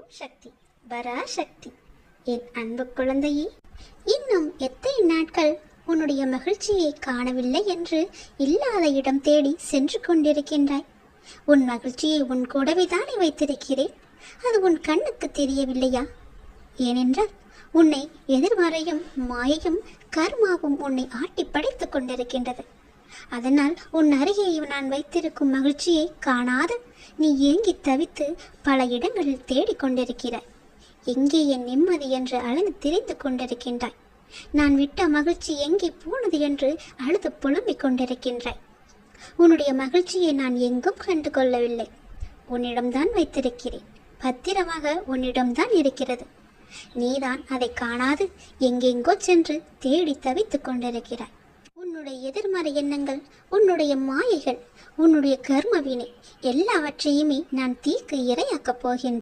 ஓம் சக்தி பராசக்தி. என் அன்பு குழந்தையே, இன்னும் எத்தனை நாட்கள் உன்னுடைய மகிழ்ச்சியை காணவில்லை என்று இல்லாத இடம் தேடி சென்று கொண்டிருக்கின்றாய்? உன் மகிழ்ச்சியை உன் கூடவே தானே வைத்திருக்கிறேன். அது உன் கண்ணுக்கு தெரியவில்லையா? ஏனென்றால் உன்னை எதிர்மறையும் மாயையும் கர்மாவும் உன்னை ஆட்டி படைத்துக் கொண்டிருக்கின்றது. அதனால் உன் அருகே நான் வைத்திருக்கும் மகிழ்ச்சியை காணாத நீ ஏங்கி தவித்து பல இடங்களில் தேடிக்கொண்டிருக்கிறாய். எங்கே என் நிம்மதி என்று அலைந்து திரிந்து கொண்டிருக்கின்றாய். நான் விட்ட மகிழ்ச்சி எங்கே போனது என்று அழுது புலம்பிக் கொண்டிருக்கின்றாய். உன்னுடைய மகிழ்ச்சியை நான் எங்கும் கண்டு கொள்ளவில்லை. உன்னிடம்தான் வைத்திருக்கிறேன். பத்திரமாக உன்னிடம்தான் இருக்கிறது. நீதான் அதை காணாது எங்கெங்கோ சென்று தேடி தவித்துக் கொண்டிருக்கிறாய். உன்னுடைய எதிர்மறை எண்ணங்கள், உன்னுடைய மாயைகள், உன்னுடைய கர்மவினை எல்லாவற்றையுமே நான் தீக்கு இரையாக்கப் போகின்றேன்.